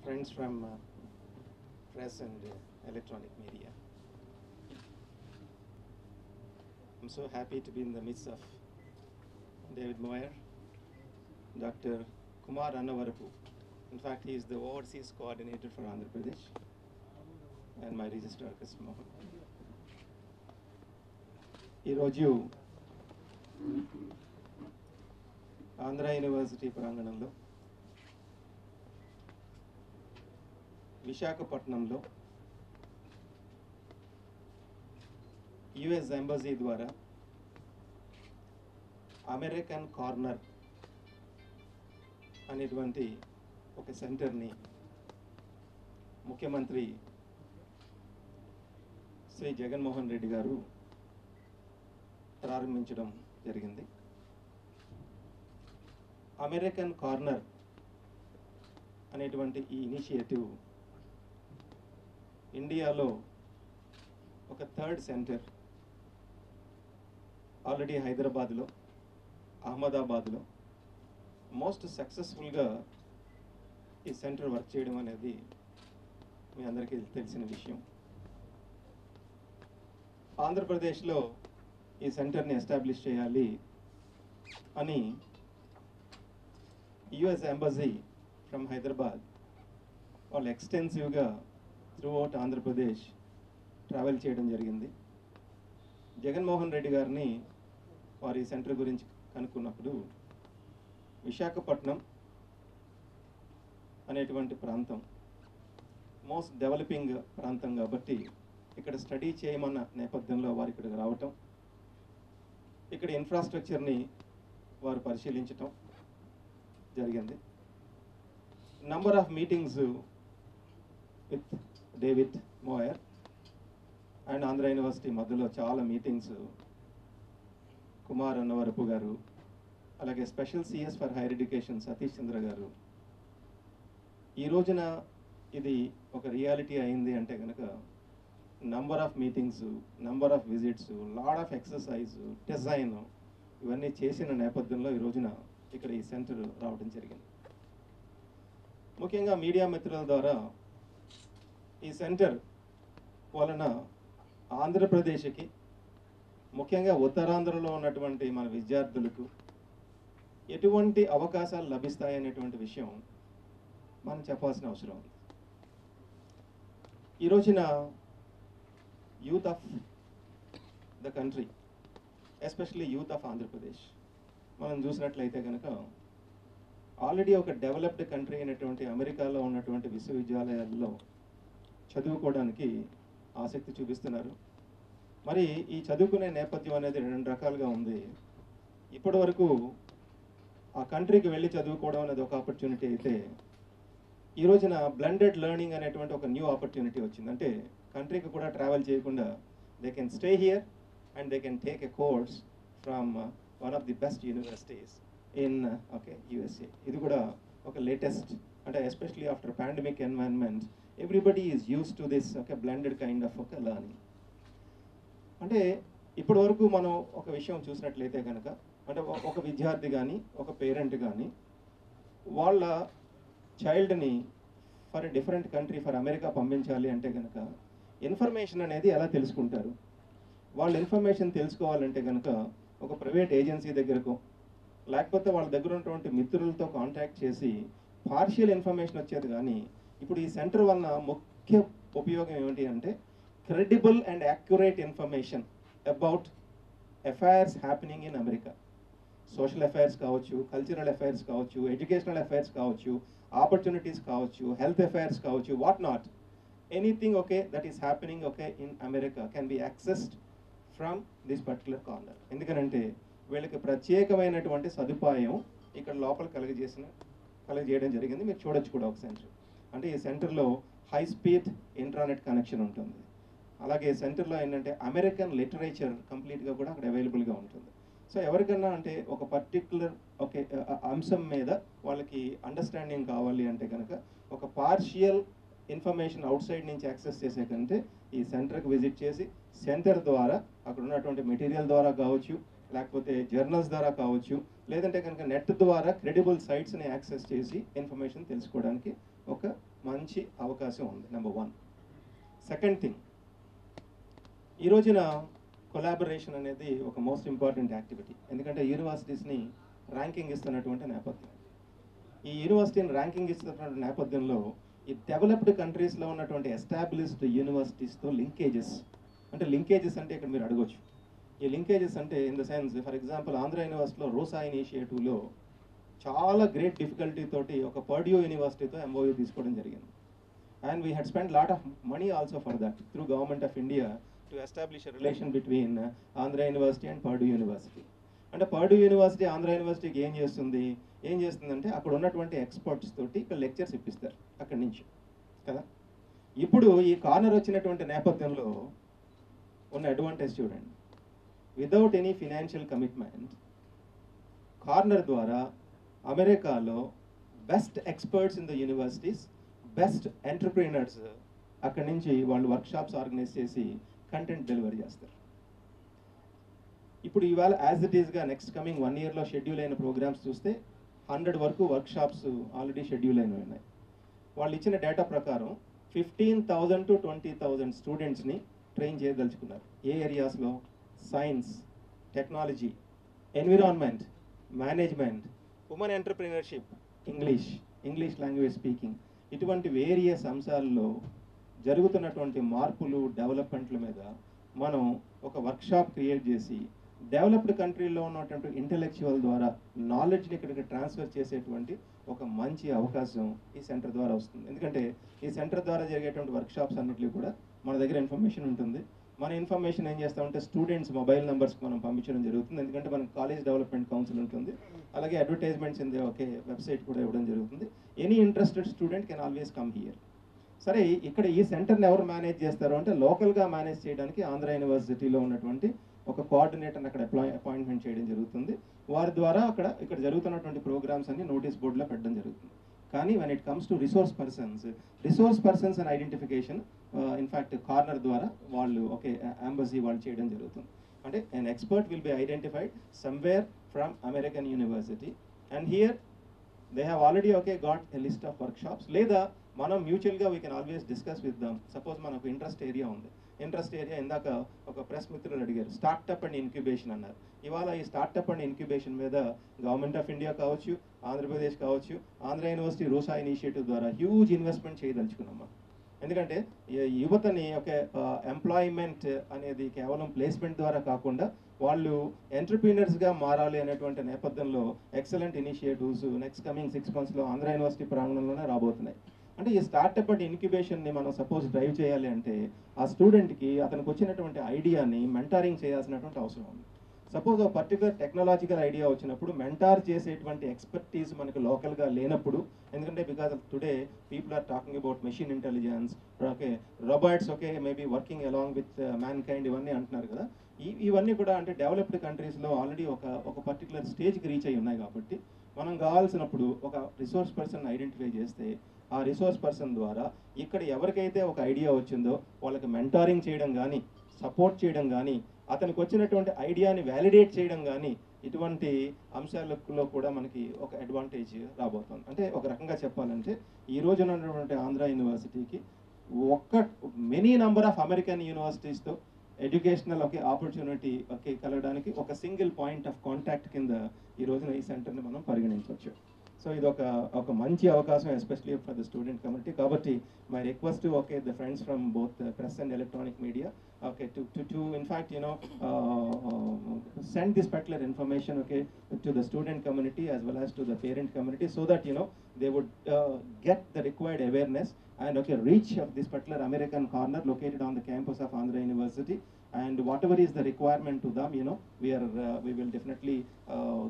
friends from press and electronic media. I'm so happy to be in the midst of David Moyer, Dr. Kumar Annavarapu. In fact, he is the overseas coordinator for Andhra Pradesh, and my registrar, Krishna Mohan. ఈరోజు Andhra university ప్రాంగణంలో విశాఖపట్నంలో US embassy ద్వారా American corner అనేటువంటి ఒక సెంటర్ని ముఖ్యమంత్రి శ్రీ జగన్మోహన్ రెడ్డి గారు ప్రారంభించడం జరిగింది. అమెరికన్ కార్నర్ అనేటువంటి ఈ ఇనిషియేటివ్ ఇండియాలో ఒక థర్డ్ సెంటర్ ఆల్రెడీ హైదరాబాద్లో, అహ్మదాబాద్లో మోస్ట్ సక్సెస్ఫుల్గా ఈ సెంటర్ వర్క్ చేయడం అనేది మీ అందరికీ తెలిసిన విషయం. ఆంధ్రప్రదేశ్లో ఈ సెంటర్ని ఎస్టాబ్లిష్ చేయాలి అని యుఎస్ ఎంబసీ ఫ్రమ్ హైదరాబాద్ వాళ్ళు ఎక్స్టెన్సివ్గా త్రూఅవుట్ ఆంధ్రప్రదేశ్ ట్రావెల్ చేయడం జరిగింది. జగన్మోహన్ రెడ్డి గారిని వారి సెంటర్ గురించి కనుక్కున్నప్పుడు విశాఖపట్నం అనేటువంటి ప్రాంతం మోస్ట్ డెవలపింగ్ ప్రాంతం కాబట్టి ఇక్కడ స్టడీ చేయమన్న నేపథ్యంలో వారు ఇక్కడికి రావటం, ఇక్కడ ఇన్ఫ్రాస్ట్రక్చర్ని వారు పరిశీలించటం జరిగింది. Number of meetings with David Moyer and Andhra university మధ్యలో చాలా మీటింగ్స్ కుమార్ అన్నవరపు గారు, అలాగే special CS for higher education Satish Chandra గారు. ఈ రోజున ఇది ఒక రియాలిటీ అయింది అంటే కనుక number of meetings, number of visits, lot of exercise, design ఇవన్నీ చేసిన నేపథ్యంలో ఈ రోజున ఇక్కడ ఈ సెంటర్ రావడం జరిగింది. ముఖ్యంగా మీడియా మిత్రుల ద్వారా ఈ సెంటర్ వలన ఆంధ్రప్రదేశ్కి, ముఖ్యంగా ఉత్తరాంధ్రలో ఉన్నటువంటి మన విద్యార్థులకు ఎటువంటి అవకాశాలు లభిస్తాయనేటువంటి విషయం మనం చెప్పాల్సిన అవసరం ఉంది. ఈ రోజున youth of the country, especially youth of Andhra Pradesh మనం చూసినట్లయితే కనుక ఆల్రెడీ ఒక డెవలప్డ్ కంట్రీ అయినటువంటి అమెరికాలో ఉన్నటువంటి విశ్వవిద్యాలయాల్లో చదువుకోవడానికి ఆసక్తి చూపిస్తున్నారు. మరి ఈ చదువుకునే నేపథ్యం అనేది రెండు రకాలుగా ఉంది. ఇప్పటి వరకు ఆ కంట్రీకి వెళ్ళి చదువుకోవడం అనేది ఒక ఆపర్చునిటీ అయితే, ఈ రోజున బ్లెండెడ్ లెర్నింగ్ అనేటువంటి ఒక న్యూ ఆపర్చునిటీ వచ్చింది. అంటే కంట్రీకి కూడా ట్రావెల్ చేయకుండా they can stay here and they can take a course from one of the best universities in USA. ఇది కూడా ఒక లేటెస్ట్, అంటే especially after pandemic environment everybody is use to this blended kind of learning. అంటే ఇప్పటి వరకు మనం ఒక విషయం చూసినట్లయితే కనుక, అంటే ఒక విద్యార్థి కానీ ఒక పేరెంట్ కానీ వాళ్ళ చైల్డ్ని for a different country, for America పంపించాలి అంటే కనుక ఇన్ఫర్మేషన్ అనేది ఎలా తెలుసుకుంటారు? వాళ్ళు ఇన్ఫర్మేషన్ తెలుసుకోవాలంటే కనుక ఒక ప్రైవేట్ ఏజెన్సీ దగ్గరకు, లేకపోతే వాళ్ళ దగ్గర ఉన్నటువంటి మిత్రులతో కాంటాక్ట్ చేసి పార్షియల్ ఇన్ఫర్మేషన్ వచ్చేది. కానీ ఇప్పుడు ఈ సెంటర్ వలన ముఖ్య ఉపయోగం ఏమిటి అంటే credible and accurate information about affairs happening in America. Social affairs కావచ్చు, కల్చరల్ అఫైర్స్ కావచ్చు, ఎడ్యుకేషనల్ అఫైర్స్ కావచ్చు, ఆపర్చునిటీస్ కావచ్చు, హెల్త్ అఫైర్స్ కావచ్చు, what not, anything that is happening in America can be accessed from this particular corner. ఎందుకంటే వీళ్ళకి ప్రత్యేకమైనటువంటి సదుపాయం ఇక్కడ లోపల కలగజేయడం జరిగింది. మీరు చూడొచ్చు కూడా ఒక సెంటర్. అంటే ఈ సెంటర్లో హై స్పీడ్ ఇంటర్నెట్ కనెక్షన్ ఉంటుంది. అలాగే సెంటర్లో ఏంటంటే అమెరికన్ లిటరేచర్ కంప్లీట్గా కూడా అక్కడ అవైలబుల్గా ఉంటుంది. సో ఎవరికన్నా అంటే ఒక పర్టిక్యులర్ అంశం మీద వాళ్ళకి అండర్స్టాండింగ్ కావాలి అంటే కనుక ఒక పార్షియల్ ఇన్ఫర్మేషన్ అవుట్ సైడ్ నుంచి యాక్సెస్ చేసే కంటే ఈ సెంటర్కి విజిట్ చేసి సెంటర్ ద్వారా అక్కడ ఉన్నటువంటి మెటీరియల్ ద్వారా కావచ్చు, లేకపోతే జర్నల్స్ ద్వారా కావచ్చు, లేదంటే కనుక నెట్ ద్వారా క్రెడిబుల్ సైట్స్ని యాక్సెస్ చేసి ఇన్ఫర్మేషన్ తెలుసుకోవడానికి ఒక మంచి అవకాశం ఉంది, నెంబర్ 1. సెకండ్ థింగ్, ఈ రోజున కొలాబరేషన్ అనేది ఒక మోస్ట్ ఇంపార్టెంట్ యాక్టివిటీ. ఎందుకంటే యూనివర్సిటీస్ని ర్యాంకింగ్ ఇస్తున్నటువంటి నేపథ్యం. ఈ యూనివర్సిటీని ర్యాంకింగ్ ఇస్తున్నటువంటి నేపథ్యంలో ఈ డెవలప్డ్ కంట్రీస్లో ఉన్నటువంటి ఎస్టాబ్లిష్డ్ యూనివర్సిటీస్తో లింకేజెస్ అంటే ఇక్కడ మీరు అడగొచ్చు, ఈ లింకేజెస్ అంటే in the sense, for example Andhra యూనివర్సిటీలో రోసా ఇనిషియేటివ్లో చాలా గ్రేట్ డిఫికల్టీ తోటి ఒక పర్డ్యూ యూనివర్సిటీతో MOU తీసుకోవడం జరిగింది. And we had spend lot of money also for that through government of India to establish a relation between Andhra university and Purdue university. అంటే Purdue university Andhra యూనివర్సిటీకి ఏం చేస్తుందంటే అక్కడ ఉన్నటువంటి ఎక్స్పర్ట్స్ తోటి ఇక్కడ లెక్చర్స్ ఇప్పిస్తారు అక్కడి నుంచి కదా. ఇప్పుడు ఈ కార్నర్ వచ్చినటువంటి నేపథ్యంలో ఉన్న అడ్వాంటేజ్ చూడండి. Without any financial commitment, corner ద్వారా అమెరికాలో best experts in the universities, best entrepreneurs అక్కడి నుంచి వాళ్ళు వర్క్షాప్స్ ఆర్గనైజ్ చేసి కంటెంట్ డెలివరీ చేస్తారు. ఇప్పుడు ఇవాళ యాజ్ ఇట్ ఈస్గా నెక్స్ట్ కమింగ్ 1 yearలో షెడ్యూల్ అయిన ప్రోగ్రామ్స్ చూస్తే 100 వరకు వర్క్షాప్స్ ఆల్రెడీ షెడ్యూల్ అయినవి ఉన్నాయి. వాళ్ళు ఇచ్చిన డేటా ప్రకారం 15,000 to 20,000 స్టూడెంట్స్ని ట్రైన్ చేయదలుచుకున్నారు. ఏ ఏరియాస్లో? Science, technology, environment, management, women entrepreneurship, English language speaking, ఇటువంటి వేరియస్ అంశాల్లో జరుగుతున్నటువంటి మార్పులు, డెవలప్మెంట్ల మీద మనం ఒక వర్క్షాప్ క్రియేట్ చేసి డెవలప్డ్ కంట్రీలో ఉన్నటువంటి ఇంటెలెక్చువల్ ద్వారా నాలెడ్జ్ని ఇక్కడికి ట్రాన్స్ఫర్ చేసేటువంటి ఒక మంచి అవకాశం ఈ సెంటర్ ద్వారా వస్తుంది. ఎందుకంటే ఈ సెంటర్ ద్వారా జరిగేటువంటి వర్క్షాప్స్ అన్నింటిలో కూడా మన దగ్గర ఇన్ఫర్మేషన్ ఉంటుంది. మన ఇన్ఫర్మేషన్ ఏం చేస్తామంటే స్టూడెంట్స్ మొబైల్ నెంబర్స్కి మనం పంపించడం జరుగుతుంది. ఎందుకంటే మనకి కాలేజ్ డెవలప్మెంట్ కౌన్సిల్ ఉంటుంది, అలాగే advertisements in the okay website కూడా ఇవ్వడం జరుగుతుంది. Any interested student can always come here. సరే, ఇక్కడ ఈ సెంటర్ని ఎవరు మేనేజ్ చేస్తారు అంటే లోకల్గా మేనేజ్ చేయడానికి ఆంధ్ర యూనివర్సిటీలో ఉన్నటువంటి ఒక కోఆర్డినేటర్ని అక్కడ అపాయింట్మెంట్ చేయడం జరుగుతుంది. వారి ద్వారా ఇక్కడ జరుగుతున్నటువంటి ప్రోగ్రామ్స్ అన్ని నోటీస్ బోర్డులో పెట్టడం జరుగుతుంది. కానీ when it comes to resource persons and identification in fact corner ద్వారా వాళ్ళు ఎంబసీ వాళ్ళు చేయడం జరుగుతుంది. అంటే an expert will be identified somewhere from American University and here they have already got a list of workshops. లేదా మనం మ్యూచువల్గా we can always discuss with them. Suppose మనకు ఇంట్రెస్ట్ ఏరియా ఉంది, ఇందాక ఒక ప్రెస్ మిత్రులు అడిగారు, స్టార్టప్ అండ్ ఇన్క్యుబేషన్ అన్నారు. ఇవాళ ఈ స్టార్టప్ అండ్ ఇన్క్యుబేషన్ మీద గవర్నమెంట్ ఆఫ్ ఇండియా కావచ్చు, ఆంధ్రప్రదేశ్ కావచ్చు, ఆంధ్ర యూనివర్సిటీ రోసా ఇనిషియేటివ్ ద్వారా హ్యూజ్ ఇన్వెస్ట్మెంట్ చేయదలుచుకున్నాం. ఎందుకంటే యువతని ఎంప్లాయ్మెంట్ అనేది కేవలం ప్లేస్మెంట్ ద్వారా కాకుండా వాళ్ళు ఎంటర్ప్రీనర్స్గా మారాలి అనేటువంటి నేపథ్యంలో ఎక్సలెంట్ ఇనిషియేటివ్స్ నెక్స్ట్ కమింగ్ 6 monthsలో ఆంధ్ర యూనివర్సిటీ ప్రాంగణంలోనే రాబోతున్నాయి. అంటే ఈ స్టార్టప్ అండ్ ఇన్క్యుబేషన్ని మనం సపోజ్ డ్రైవ్ చేయాలి అంటే ఆ స్టూడెంట్కి అతనికి వచ్చినటువంటి ఐడియాని మెంటారింగ్ చేయాల్సినటువంటి అవసరం ఉంది. సపోజ్ ఒక పర్టికులర్ టెక్నాలజికల్ ఐడియా వచ్చినప్పుడు మెంటార్ చేసేటువంటి ఎక్స్పర్టీస్ మనకు లోకల్గా లేనప్పుడు, ఎందుకంటే because of today people are talking about machine intelligence, robots maybe working along with mankind, ఇవన్నీ అంటున్నారు కదా. ఇవన్నీ కూడా అంటే డెవలప్డ్ కంట్రీస్లో ఆల్రెడీ ఒక పర్టికులర్ స్టేజ్కి రీచ్ అయి ఉన్నాయి. కాబట్టి మనం కావాల్సినప్పుడు ఒక రిసోర్స్ పర్సన్ ఐడెంటిఫై చేస్తే ఆ రిసోర్స్ పర్సన్ ద్వారా ఇక్కడ ఎవరికైతే ఒక ఐడియా వచ్చిందో వాళ్ళకి మెంటారింగ్ చేయడం కానీ, సపోర్ట్ చేయడం కానీ, అతనికి వచ్చినటువంటి ఐడియాని వ్యాలిడేట్ చేయడం కానీ, ఇటువంటి అంశాలలో కూడా మనకి ఒక అడ్వాంటేజ్ రాబోతుంది. అంటే ఒక రకంగా చెప్పాలంటే ఈ రోజు ఉన్నటువంటి ఆంధ్ర యూనివర్సిటీకి మెనీ నంబర్ ఆఫ్ అమెరికన్ యూనివర్సిటీస్తో ఎడ్యుకేషనల్ ఆపర్చునిటీ కలగడానికి ఒక సింగిల్ పాయింట్ ఆఫ్ కాంటాక్ట్ కింద ఈ రోజున ఈ సెంటర్ని మనం పరిగణించవచ్చు. సో ఇది ఒక మంచి అవకాశం especially for the student community. కాబట్టి my request the friends from both press and electronic media to in fact send this particular information to the student community as well as to the parent community, so that they would get the required awareness and reach of this particular American corner located on the campus of Andhra University. And whatever is the requirement to them, we will definitely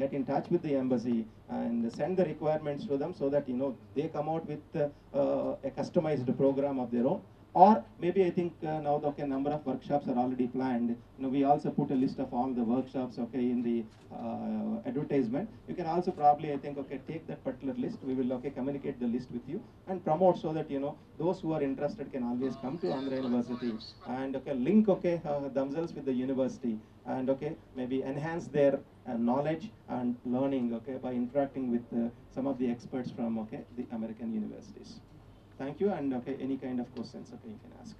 get in touch with the embassy and send the requirements to them, so that they come out with a customized program of their own. Or maybe I think now the number of workshops are already planned. We also put a list of all the workshops in the advertisement. You can also probably take that particular list. We will communicate the list with you and promote, so that those who are interested can always come to Andhra University and link themselves with the university and maybe enhance their knowledge and learning by interacting with some of the experts from the American universities. Thank you and okay any kind of questions okay you can ask.